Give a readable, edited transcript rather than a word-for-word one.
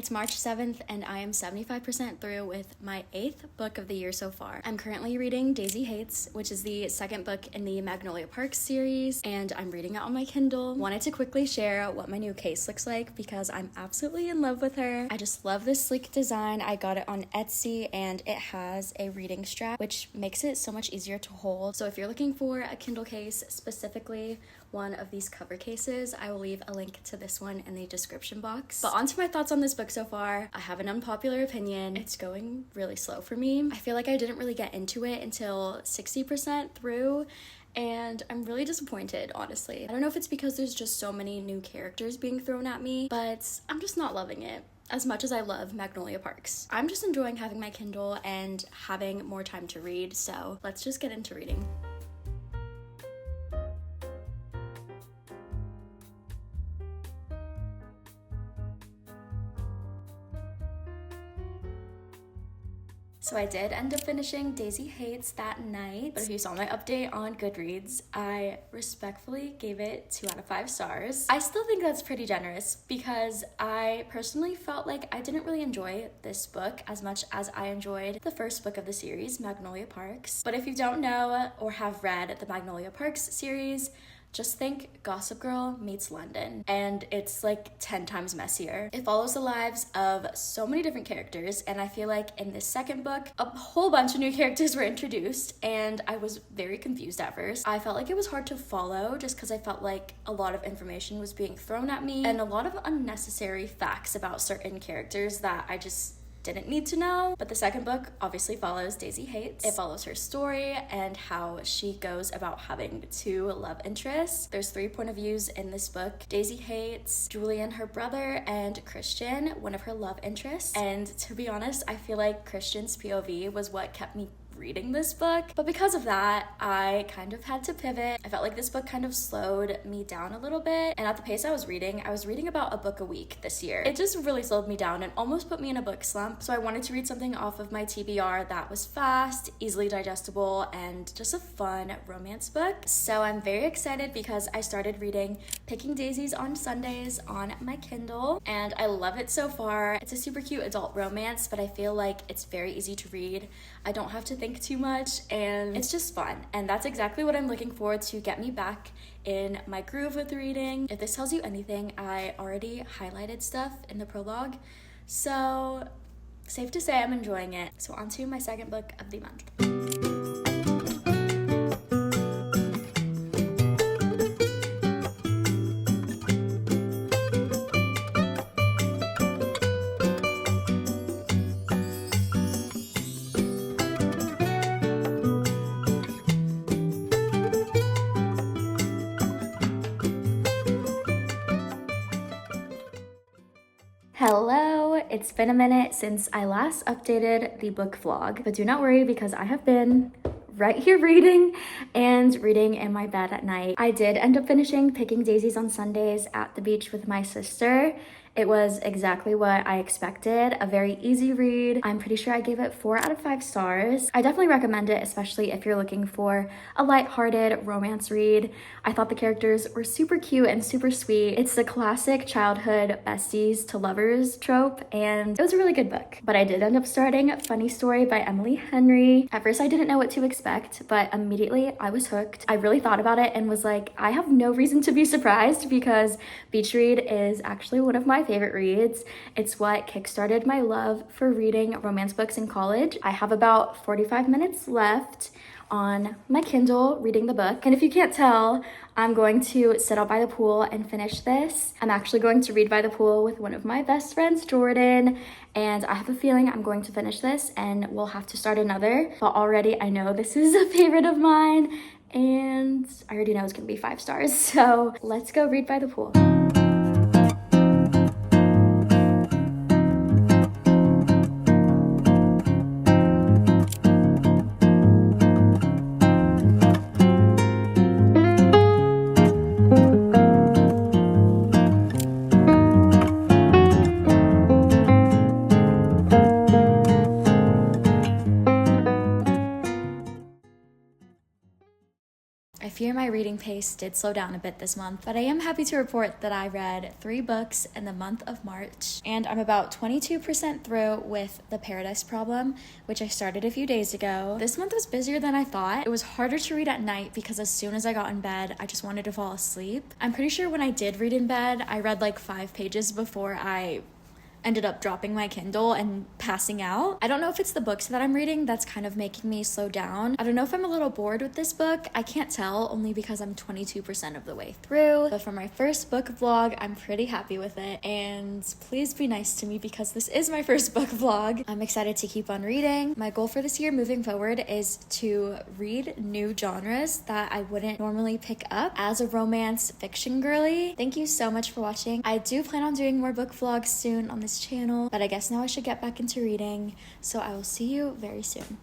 It's March 7th and I am 75% through with my 8th book of the year so far. I'm currently reading Daisy Hates, which is the second book in the Magnolia Parks series, and I'm reading it on my Kindle. Wanted to quickly share what my new case looks like because I'm absolutely in love with her. I just love this sleek design. I got it on Etsy and it has a reading strap, which makes it so much easier to hold. So if you're looking for a Kindle case, specifically one of these cover cases, I will leave a link to this one in the description box. But on to my thoughts on this book so far. I have an unpopular opinion. It's going really slow for me. I feel like I didn't really get into it until 60% through, and I'm really disappointed, honestly. I don't know if it's because there's just so many new characters being thrown at me, but I'm just not loving it as much as I love Magnolia Parks. I'm just enjoying having my Kindle and having more time to read, so let's just get into reading. So I did end up finishing Daisy Hates that night, but if you saw my update on Goodreads, I respectfully gave it 2 out of 5 stars. I still think that's pretty generous because I personally felt like I didn't really enjoy this book as much as I enjoyed the first book of the series, Magnolia Parks. But if you don't know or have read the Magnolia Parks series, just think Gossip Girl meets London, and it's like 10 times messier. It follows the lives of so many different characters, and I feel like in this second book, a whole bunch of new characters were introduced, and I was very confused at first. I felt like it was hard to follow just because I felt like a lot of information was being thrown at me, and a lot of unnecessary facts about certain characters that I just didn't need to know. But the second book obviously follows Daisy Hates. It follows her story and how she goes about having 2 love interests. There's 3 point of views in this book. Daisy Hates, Julian, her brother, and Christian, one of her love interests. And to be honest, I feel like Christian's POV was what kept me reading this book, but because of that, I kind of had to pivot. I felt like this book kind of slowed me down a little bit, and at the pace I was reading about a book a week this year. It just really slowed me down and almost put me in a book slump, so I wanted to read something off of my TBR that was fast, easily digestible, and just a fun romance book. So I'm very excited because I started reading Picking Daisies on Sundays on my Kindle, and I love it so far. It's a super cute adult romance, but I feel like it's very easy to read. I don't have to think too much, and it's just fun, and that's exactly what I'm looking for to get me back in my groove with reading. If this tells you anything, I already highlighted stuff in the prologue, so safe to say I'm enjoying it. So on to my second book of the month. Hello, it's been a minute since I last updated the book vlog, but do not worry because I have been right here reading and reading in my bed at night. I did end up finishing Picking Daisies on Sundays at the beach with my sister. It was exactly what I expected, a very easy read. I'm pretty sure I gave it 4 out of 5 stars. I definitely recommend it, especially if you're looking for a lighthearted romance read. I thought the characters were super cute and super sweet. It's the classic childhood besties to lovers trope, and it was a really good book. But I did end up starting Funny Story by Emily Henry. At first I didn't know what to expect, but immediately I was hooked. I really thought about it and was like, I have no reason to be surprised because beach read is actually one of my favorite reads. It's what kickstarted my love for reading romance books in college. I have about 45 minutes left on my Kindle reading the book, and if you can't tell, I'm going to sit out by the pool and finish this. I'm actually going to read by the pool with one of my best friends, Jordan, and I have a feeling I'm going to finish this and we'll have to start another, but already I know this is a favorite of mine and I already know it's gonna be 5 stars, so let's go read by the pool. I fear my reading pace did slow down a bit this month, but I am happy to report that I read 3 books in the month of March, and I'm about 22% through with The Paradise Problem, which I started a few days ago. This month was busier than I thought. It was harder to read at night because as soon as I got in bed, I just wanted to fall asleep. I'm pretty sure when I did read in bed, I read like 5 pages before I ended up dropping my Kindle and passing out. I don't know if it's the books that I'm reading that's kind of making me slow down. I don't know if I'm a little bored with this book. I can't tell, only because I'm 22% of the way through. But for my first book vlog, I'm pretty happy with it. And please be nice to me because this is my first book vlog. I'm excited to keep on reading. My goal for this year moving forward is to read new genres that I wouldn't normally pick up as a romance fiction girly. Thank you so much for watching. I do plan on doing more book vlogs soon on this channel, but I guess now I should get back into reading, so I will see you very soon.